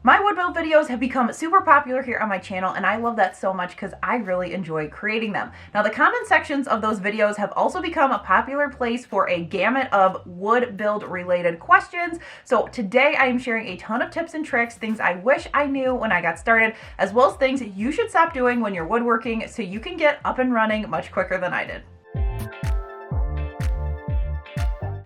My wood build videos have become super popular here on my channel, and I love that so much because I really enjoy creating them. Now, the comment sections of those videos have also become a popular place for a gamut of wood build related questions. So today I am sharing a ton of tips and tricks, things I wish I knew when I got started, as well as things you should stop doing when you're woodworking so you can get up and running much quicker than I did.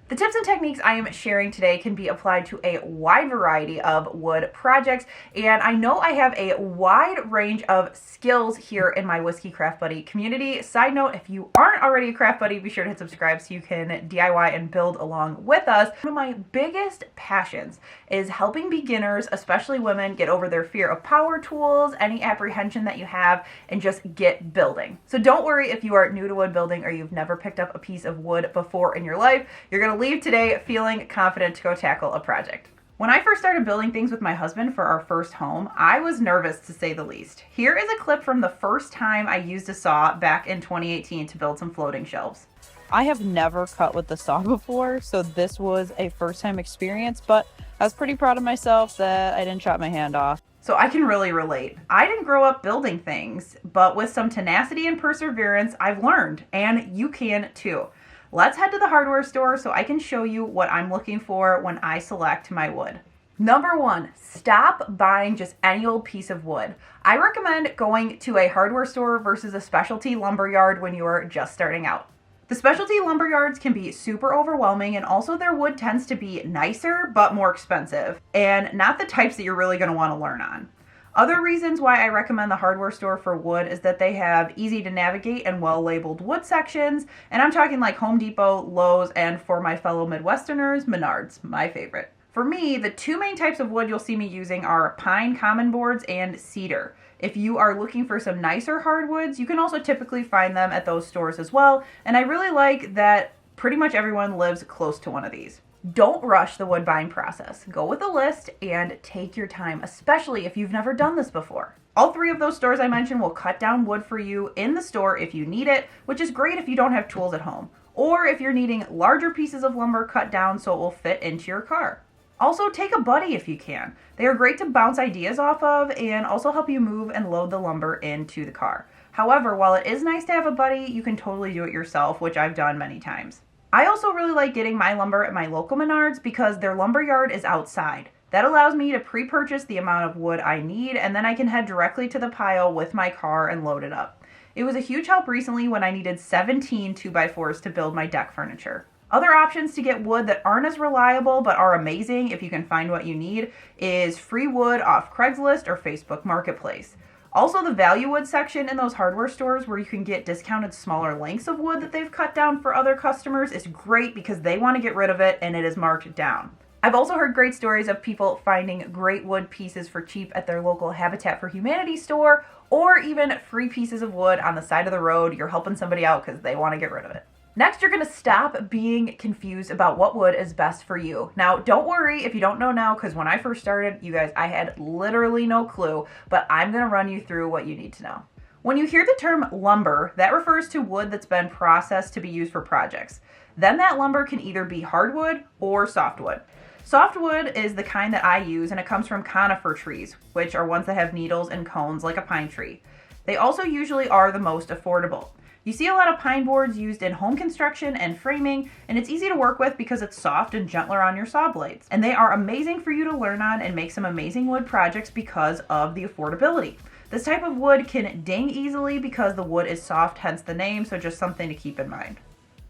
The tips and techniques I am sharing today can be applied to a wide variety of wood projects, and I know I have a wide range of skills here in my Whiskey Craft Buddy community. Side note, if you aren't already a craft buddy, be sure to hit subscribe so you can DIY and build along with us. One of my biggest passions is helping beginners, especially women, get over their fear of power tools, any apprehension that you have, and just get building. So don't worry if you are new to wood building or you've never picked up a piece of wood before in your life. You're going to leave today feeling confident to go tackle a project. When I first started building things with my husband for our first home, I was nervous to say the least. Here is a clip from the first time I used a saw back in 2018 to build some floating shelves. I have never cut with the saw before, so this was a first time experience, but I was pretty proud of myself that I didn't chop my hand off. So I can really relate. I didn't grow up building things, but with some tenacity and perseverance, I've learned, and you can too. Let's head to the hardware store so I can show you what I'm looking for when I select my wood. Number one, stop buying just any old piece of wood. I recommend going to a hardware store versus a specialty lumber yard when you are just starting out. The specialty lumber yards can be super overwhelming, and also their wood tends to be nicer but more expensive, and not the types that you're really going to want to learn on. Other reasons why I recommend the hardware store for wood is that they have easy to navigate and well-labeled wood sections, and I'm talking like Home Depot, Lowe's, and for my fellow Midwesterners, Menards, my favorite. For me, the two main types of wood you'll see me using are pine common boards and cedar. If you are looking for some nicer hardwoods, you can also typically find them at those stores as well, and I really like that pretty much everyone lives close to one of these. Don't rush the wood buying process. Go with a list and take your time, especially if you've never done this before. All three of those stores I mentioned will cut down wood for you in the store if you need it, which is great if you don't have tools at home, or if you're needing larger pieces of lumber cut down so it will fit into your car. Also, take a buddy if you can. They are great to bounce ideas off of and also help you move and load the lumber into the car. However, while it is nice to have a buddy, you can totally do it yourself, which I've done many times. I also really like getting my lumber at my local Menards because their lumber yard is outside. That allows me to pre-purchase the amount of wood I need, and then I can head directly to the pile with my car and load it up. It was a huge help recently when I needed 17 2x4s to build my deck furniture. Other options to get wood that aren't as reliable but are amazing if you can find what you need is free wood off Craigslist or Facebook Marketplace. Also, the value wood section in those hardware stores where you can get discounted smaller lengths of wood that they've cut down for other customers is great because they want to get rid of it and it is marked down. I've also heard great stories of people finding great wood pieces for cheap at their local Habitat for Humanity store, or even free pieces of wood on the side of the road. You're helping somebody out because they want to get rid of it. Next, you're going to stop being confused about what wood is best for you. Now, don't worry if you don't know now, because when I first started, you guys, I had literally no clue, but I'm going to run you through what you need to know. When you hear the term lumber, that refers to wood that's been processed to be used for projects. Then that lumber can either be hardwood or softwood. Softwood is the kind that I use, and it comes from conifer trees, which are ones that have needles and cones like a pine tree. They also usually are the most affordable. You see a lot of pine boards used in home construction and framing, and it's easy to work with because it's soft and gentler on your saw blades. And they are amazing for you to learn on and make some amazing wood projects because of the affordability. This type of wood can ding easily because the wood is soft, hence the name, so just something to keep in mind.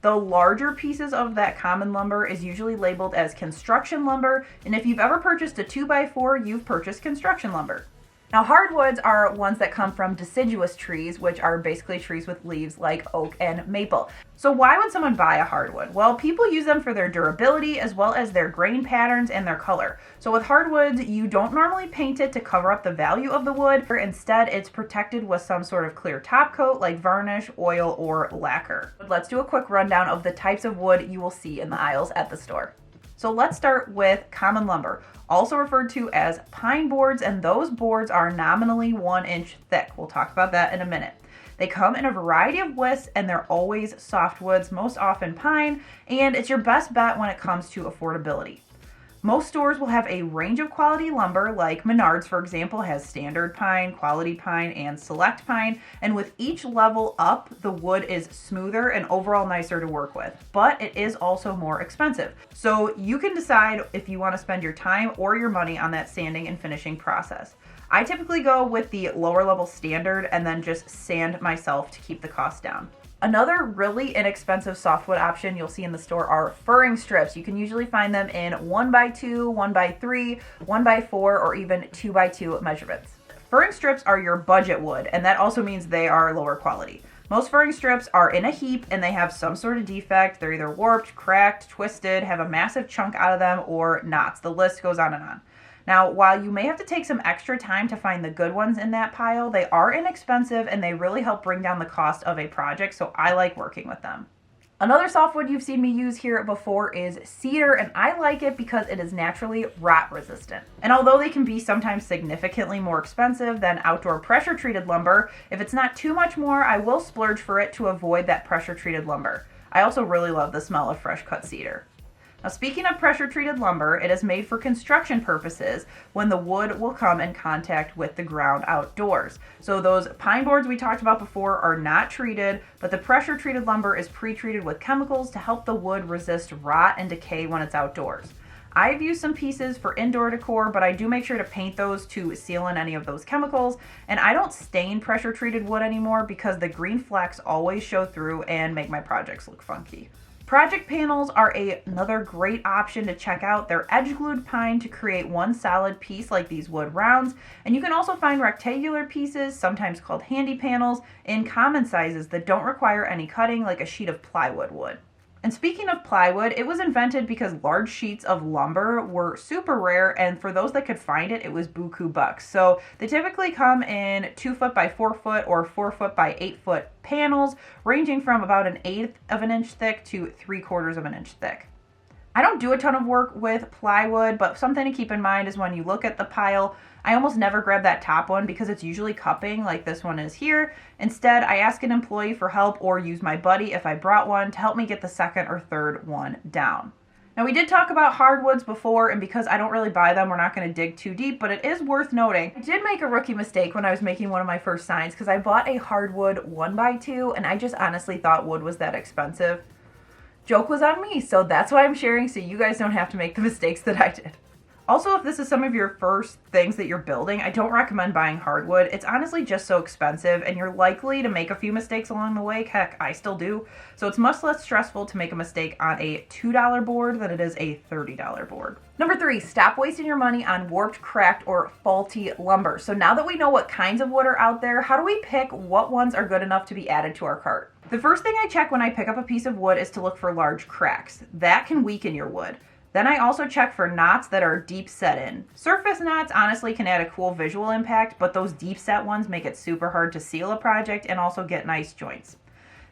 The larger pieces of that common lumber is usually labeled as construction lumber, and if you've ever purchased a 2x4, you've purchased construction lumber. Now, hardwoods are ones that come from deciduous trees, which are basically trees with leaves like oak and maple. So why would someone buy a hardwood? Well, people use them for their durability as well as their grain patterns and their color. So with hardwoods, you don't normally paint it to cover up the value of the wood. Instead, it's protected with some sort of clear top coat like varnish, oil, or lacquer. But let's do a quick rundown of the types of wood you will see in the aisles at the store. So let's start with common lumber, also referred to as pine boards, and those boards are nominally 1 inch thick. We'll talk about that in a minute. They come in a variety of widths and they're always softwoods, most often pine, and it's your best bet when it comes to affordability. Most stores will have a range of quality lumber, like Menards, for example, has standard pine, quality pine, and select pine. And with each level up, the wood is smoother and overall nicer to work with, but it is also more expensive. So you can decide if you want to spend your time or your money on that sanding and finishing process. I typically go with the lower level standard and then just sand myself to keep the cost down. Another really inexpensive softwood option you'll see in the store are furring strips. You can usually find them in 1x2, 1x3, 1x4, or even 2x2 measurements. Furring strips are your budget wood, and that also means they are lower quality. Most furring strips are in a heap and they have some sort of defect. They're either warped, cracked, twisted, have a massive chunk out of them, or knots. The list goes on and on. Now, while you may have to take some extra time to find the good ones in that pile, they are inexpensive and they really help bring down the cost of a project, so I like working with them. Another softwood you've seen me use here before is cedar, and I like it because it is naturally rot resistant. And although they can be sometimes significantly more expensive than outdoor pressure treated lumber, if it's not too much more, I will splurge for it to avoid that pressure treated lumber. I also really love the smell of fresh cut cedar. Now, speaking of pressure-treated lumber, it is made for construction purposes when the wood will come in contact with the ground outdoors. So those pine boards we talked about before are not treated, but the pressure-treated lumber is pre-treated with chemicals to help the wood resist rot and decay when it's outdoors. I've used some pieces for indoor decor, but I do make sure to paint those to seal in any of those chemicals, and I don't stain pressure-treated wood anymore because the green flecks always show through and make my projects look funky. Project panels are another great option to check out. They're edge-glued pine to create one solid piece like these wood rounds, and you can also find rectangular pieces, sometimes called handy panels, in common sizes that don't require any cutting like a sheet of plywood would. And speaking of plywood, it was invented because large sheets of lumber were super rare, and for those that could find it, it was buku bucks. So they typically come in 2 foot by 4 foot or 4 foot by 8 foot panels, ranging from about 1/8 of an inch thick to 3/4 of an inch thick. I don't do a ton of work with plywood, but something to keep in mind is when you look at the pile, I almost never grab that top one because it's usually cupping like this one is here. Instead, I ask an employee for help or use my buddy if I brought one to help me get the second or third one down. Now, we did talk about hardwoods before, and because I don't really buy them, we're not going to dig too deep, but it is worth noting. I did make a rookie mistake when I was making one of my first signs because I bought a hardwood 1x2 and I just honestly thought wood was that expensive. Joke was on me, so that's why I'm sharing so you guys don't have to make the mistakes that I did. Also, if this is some of your first things that you're building, I don't recommend buying hardwood. It's honestly just so expensive and you're likely to make a few mistakes along the way. Heck, I still do. So it's much less stressful to make a mistake on a $2 board than it is a $30 board. Number 3, stop wasting your money on warped, cracked, or faulty lumber. So now that we know what kinds of wood are out there, how do we pick what ones are good enough to be added to our cart? The first thing I check when I pick up a piece of wood is to look for large cracks. That can weaken your wood. Then I also check for knots that are deep set in. Surface knots honestly can add a cool visual impact, but those deep set ones make it super hard to seal a project and also get nice joints.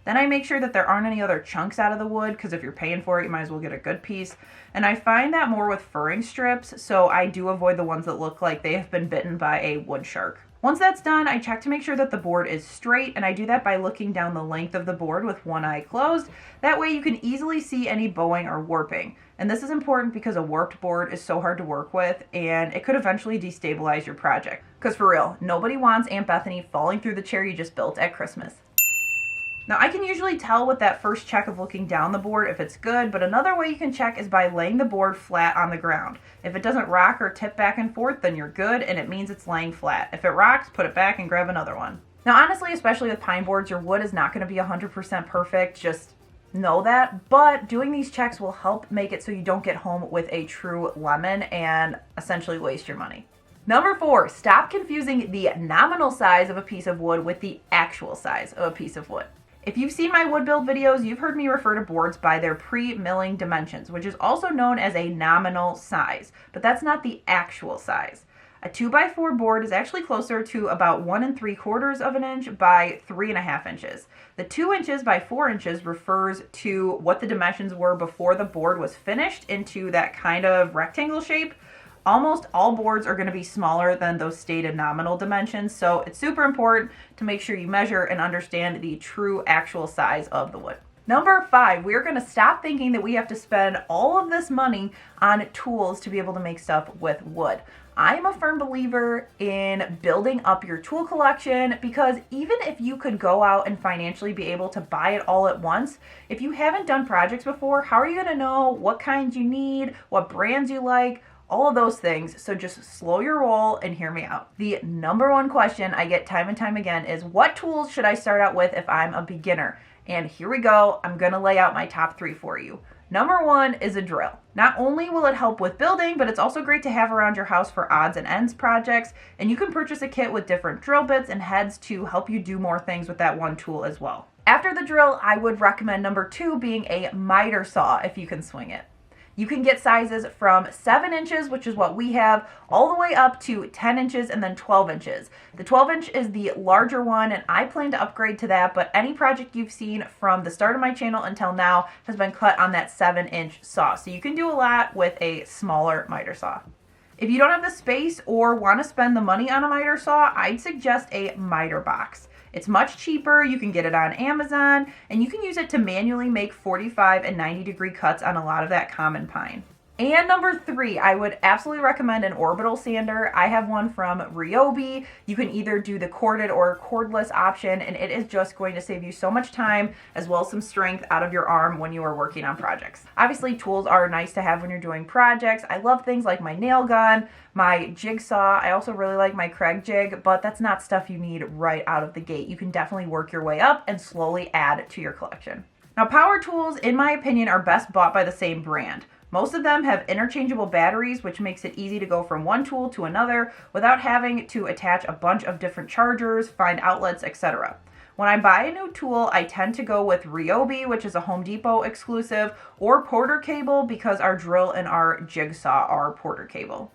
Then I make sure that there aren't any other chunks out of the wood, because if you're paying for it, you might as well get a good piece. And I find that more with furring strips, so I do avoid the ones that look like they have been bitten by a wood shark. Once that's done, I check to make sure that the board is straight, and I do that by looking down the length of the board with one eye closed. That way you can easily see any bowing or warping. And this is important because a warped board is so hard to work with, and it could eventually destabilize your project. Because for real, nobody wants Aunt Bethany falling through the chair you just built at Christmas. Now, I can usually tell with that first check of looking down the board if it's good, but another way you can check is by laying the board flat on the ground. If it doesn't rock or tip back and forth, then you're good, and it means it's laying flat. If it rocks, put it back and grab another one. Now, honestly, especially with pine boards, your wood is not going to be 100% perfect. Just know that, but doing these checks will help make it so you don't get home with a true lemon and essentially waste your money. Number 4, stop confusing the nominal size of a piece of wood with the actual size of a piece of wood. If you've seen my wood build videos, you've heard me refer to boards by their pre-milling dimensions, which is also known as a nominal size, but that's not the actual size. A 2x4 board is actually closer to about 1 3/4 of an inch by 3.5 inches. The 2 inches by 4 inches refers to what the dimensions were before the board was finished into that kind of rectangle shape. Almost all boards are going to be smaller than those stated nominal dimensions, so it's super important to make sure you measure and understand the true actual size of the wood. Number 5, we're going to stop thinking that we have to spend all of this money on tools to be able to make stuff with wood. I'm a firm believer in building up your tool collection because even if you could go out and financially be able to buy it all at once, if you haven't done projects before, how are you going to know what kinds you need, what brands you like, all of those things? So just slow your roll and hear me out. The number one question I get time and time again is, what tools should I start out with if I'm a beginner? And here we go. I'm going to lay out my top 3 for you. Number 1 is a drill. Not only will it help with building, but it's also great to have around your house for odds and ends projects. And you can purchase a kit with different drill bits and heads to help you do more things with that one tool as well. After the drill, I would recommend number 2 being a miter saw if you can swing it. You can get sizes from 7 inches, which is what we have, all the way up to 10 inches and then 12 inches. The 12-inch is the larger one, and I plan to upgrade to that, but any project you've seen from the start of my channel until now has been cut on that 7-inch saw. So you can do a lot with a smaller miter saw. If you don't have the space or want to spend the money on a miter saw, I'd suggest a miter box. It's much cheaper, you can get it on Amazon, and you can use it to manually make 45 and 90-degree cuts on a lot of that common pine. And number 3, I would absolutely recommend an orbital sander. I have one from Ryobi. You can either do the corded or cordless option, and it is just going to save you so much time as well as some strength out of your arm when you are working on projects. Obviously, tools are nice to have when you're doing projects. I love things like my nail gun, my jigsaw. I also really like my Kreg jig, but that's not stuff you need right out of the gate. You can definitely work your way up and slowly add to your collection. Now, power tools, in my opinion, are best bought by the same brand. Most of them have interchangeable batteries, which makes it easy to go from one tool to another without having to attach a bunch of different chargers, find outlets, etc. When I buy a new tool, I tend to go with Ryobi, which is a Home Depot exclusive, or Porter Cable because our drill and our jigsaw are Porter Cable.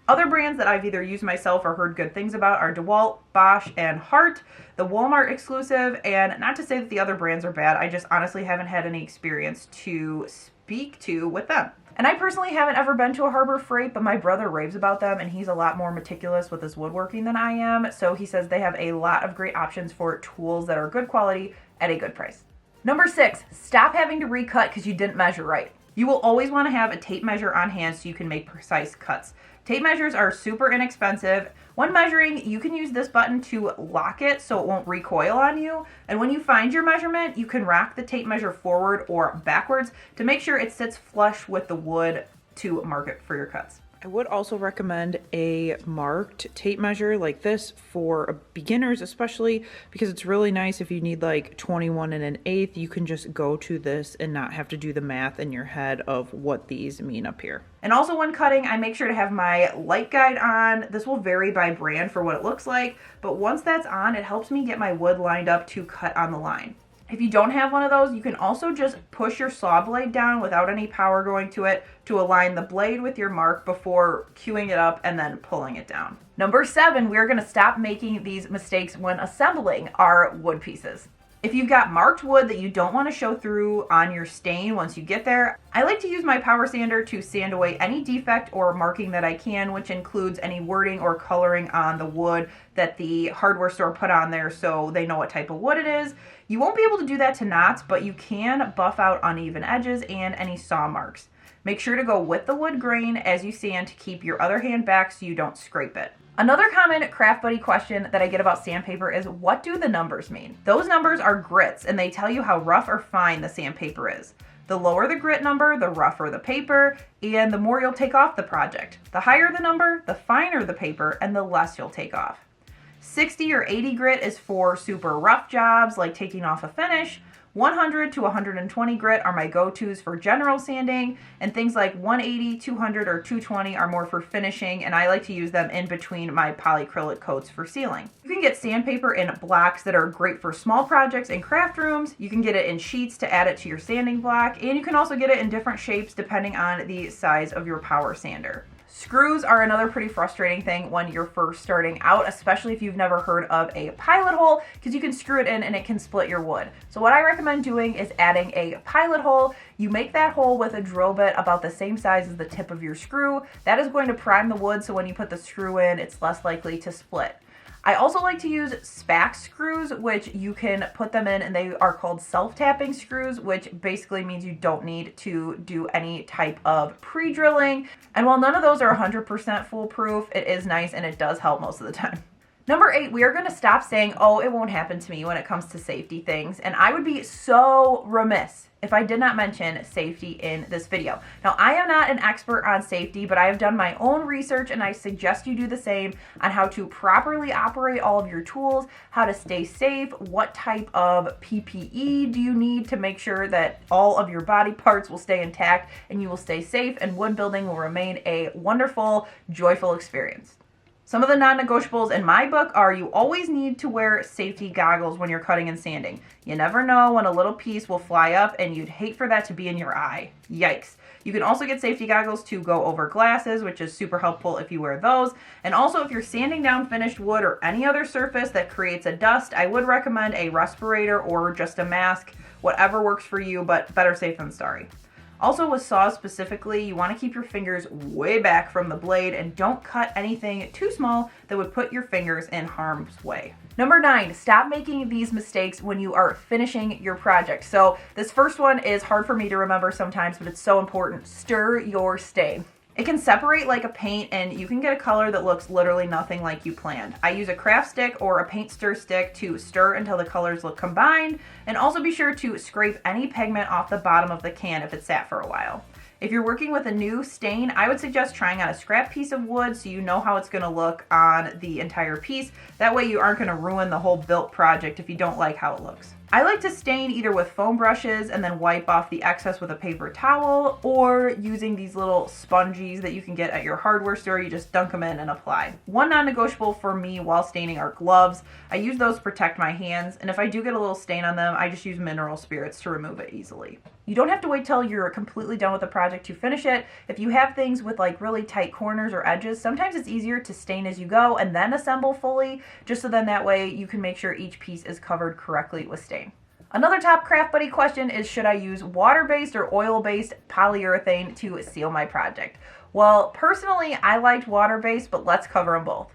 Other brands that I've either used myself or heard good things about are DeWalt, Bosch, and Hart, the Walmart exclusive, and not to say that the other brands are bad, I just honestly haven't had any experience to speak to with them. And I personally haven't ever been to a Harbor Freight, but my brother raves about them, and he's a lot more meticulous with his woodworking than I am, so he says they have a lot of great options for tools that are good quality at a good price. Number 6, stop having to recut because you didn't measure right. You will always want to have a tape measure on hand so you can make precise cuts. Tape measures are super inexpensive. When measuring, you can use this button to lock it so it won't recoil on you. And when you find your measurement, you can rack the tape measure forward or backwards to make sure it sits flush with the wood to mark it for your cuts. I would also recommend a marked tape measure like this for beginners, especially because it's really nice if you need like 21 1/8. You can just go to this and not have to do the math in your head of what these mean up here. And also when cutting, I make sure to have my light guide on. This will vary by brand for what it looks like, but once that's on, it helps me get my wood lined up to cut on the line. If you don't have one of those, you can also just push your saw blade down without any power going to it to align the blade with your mark before queuing it up and then pulling it down. Number 7, we're going to stop making these mistakes when assembling our wood pieces. If you've got marked wood that you don't want to show through on your stain once you get there, I like to use my power sander to sand away any defect or marking that I can, which includes any wording or coloring on the wood that the hardware store put on there so they know what type of wood it is. You won't be able to do that to knots, but you can buff out uneven edges and any saw marks. Make sure to go with the wood grain as you sand to keep your other hand back so you don't scrape it. Another common Craft Buddy question that I get about sandpaper is, what do the numbers mean? Those numbers are grits, and they tell you how rough or fine the sandpaper is. The lower the grit number, the rougher the paper, and the more you'll take off the project. The higher the number, the finer the paper, and the less you'll take off. 60 or 80 grit is for super rough jobs like taking off a finish. 100 to 120 grit are my go-tos for general sanding, and things like 180, 200, or 220 are more for finishing, and I like to use them in between my polyacrylic coats for sealing. You can get sandpaper in blocks that are great for small projects and craft rooms. You can get it in sheets to add it to your sanding block, and you can also get it in different shapes depending on the size of your power sander. Screws are another pretty frustrating thing when you're first starting out, especially if you've never heard of a pilot hole, because you can screw it in and it can split your wood. So what I recommend doing is adding a pilot hole. You make that hole with a drill bit about the same size as the tip of your screw. That is going to prime the wood, so when you put the screw in, it's less likely to split. I also like to use spack screws, which you can put them in, and they are called self-tapping screws, which basically means you don't need to do any type of pre-drilling. And while none of those are 100% foolproof, it is nice and it does help most of the time. Number 8, we are going to stop saying, oh, it won't happen to me when it comes to safety things. And I would be so remiss if I did not mention safety in this video. Now, I am not an expert on safety, but I have done my own research, and I suggest you do the same on how to properly operate all of your tools, how to stay safe, what type of PPE do you need to make sure that all of your body parts will stay intact and you will stay safe, and wood building will remain a wonderful, joyful experience. Some of the non-negotiables in my book are you always need to wear safety goggles when you're cutting and sanding. You never know when a little piece will fly up and you'd hate for that to be in your eye. Yikes. You can also get safety goggles to go over glasses, which is super helpful if you wear those. And also if you're sanding down finished wood or any other surface that creates a dust, I would recommend a respirator or just a mask, whatever works for you, but better safe than sorry. Also with saws specifically, you want to keep your fingers way back from the blade and don't cut anything too small that would put your fingers in harm's way. Number 9, stop making these mistakes when you are finishing your project. So this first one is hard for me to remember sometimes, but it's so important. Stir your stain. It can separate like a paint and you can get a color that looks literally nothing like you planned. I use a craft stick or a paint stir stick to stir until the colors look combined, and also be sure to scrape any pigment off the bottom of the can if it sat for a while. If you're working with a new stain, I would suggest trying on a scrap piece of wood so you know how it's going to look on the entire piece. That way you aren't going to ruin the whole built project if you don't like how it looks. I like to stain either with foam brushes and then wipe off the excess with a paper towel, or using these little sponges that you can get at your hardware store. You just dunk them in and apply. One non-negotiable for me while staining are gloves. I use those to protect my hands, and if I do get a little stain on them, I just use mineral spirits to remove it easily. You don't have to wait till you're completely done with the project to finish it. If you have things with like really tight corners or edges, sometimes it's easier to stain as you go and then assemble fully, just so then that way you can make sure each piece is covered correctly with stain. Another top craft buddy question is, should I use water-based or oil-based polyurethane to seal my project? Well, personally, I liked water-based, but let's cover them both.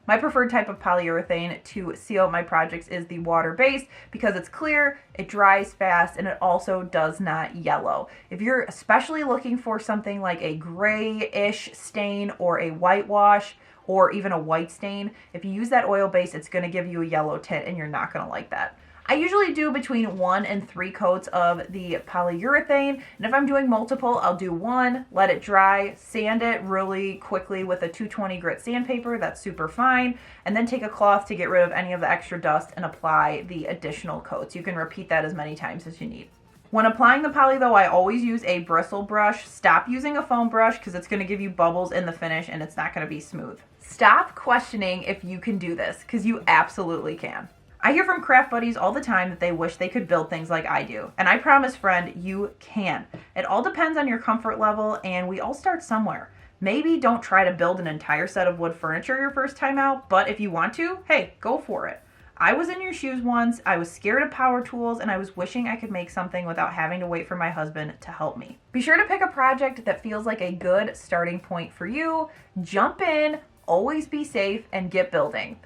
My preferred type of polyurethane to seal my projects is the water-based because it's clear, it dries fast, and it also does not yellow. If you're especially looking for something like a grayish stain or a whitewash or even a white stain, if you use that oil-based, it's going to give you a yellow tint and you're not going to like that. I usually do between 1 and 3 coats of the polyurethane, and if I'm doing multiple, I'll do 1, let it dry, sand it really quickly with a 220 grit sandpaper, that's super fine, and then take a cloth to get rid of any of the extra dust and apply the additional coats. You can repeat that as many times as you need. When applying the poly though, I always use a bristle brush. Stop using a foam brush because it's going to give you bubbles in the finish and it's not going to be smooth. Stop questioning if you can do this because you absolutely can. I hear from craft buddies all the time that they wish they could build things like I do. And I promise, friend, you can. It all depends on your comfort level, and we all start somewhere. Maybe don't try to build an entire set of wood furniture your first time out, but if you want to, hey, go for it. I was in your shoes once, I was scared of power tools, and I was wishing I could make something without having to wait for my husband to help me. Be sure to pick a project that feels like a good starting point for you. Jump in, always be safe, and get building.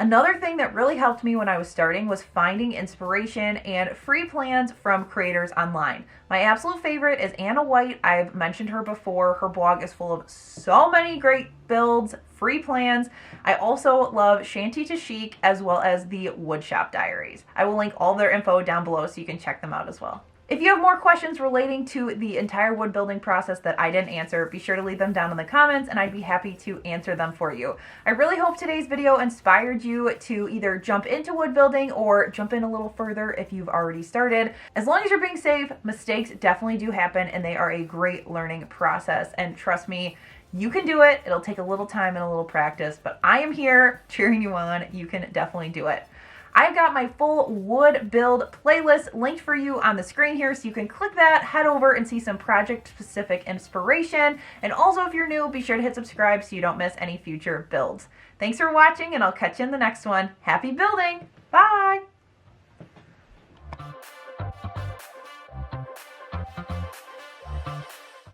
Another thing that really helped me when I was starting was finding inspiration and free plans from creators online. My absolute favorite is Anna Whit. I've mentioned her before. Her blog is full of so many great builds, free plans. I also love Shanty to Chic as well as the Woodshop Diaries. I will link all their info down below so you can check them out as well. If you have more questions relating to the entire wood building process that I didn't answer, be sure to leave them down in the comments and I'd be happy to answer them for you. I really hope today's video inspired you to either jump into wood building or jump in a little further if you've already started. As long as you're being safe, mistakes definitely do happen and they are a great learning process. And trust me, you can do it. It'll take a little time and a little practice, but I am here cheering you on. You can definitely do it. I've got my full wood build playlist linked for you on the screen here, so you can click that, head over and see some project-specific inspiration. And also, if you're new, be sure to hit subscribe so you don't miss any future builds. Thanks for watching, and I'll catch you in the next one. Happy building! Bye!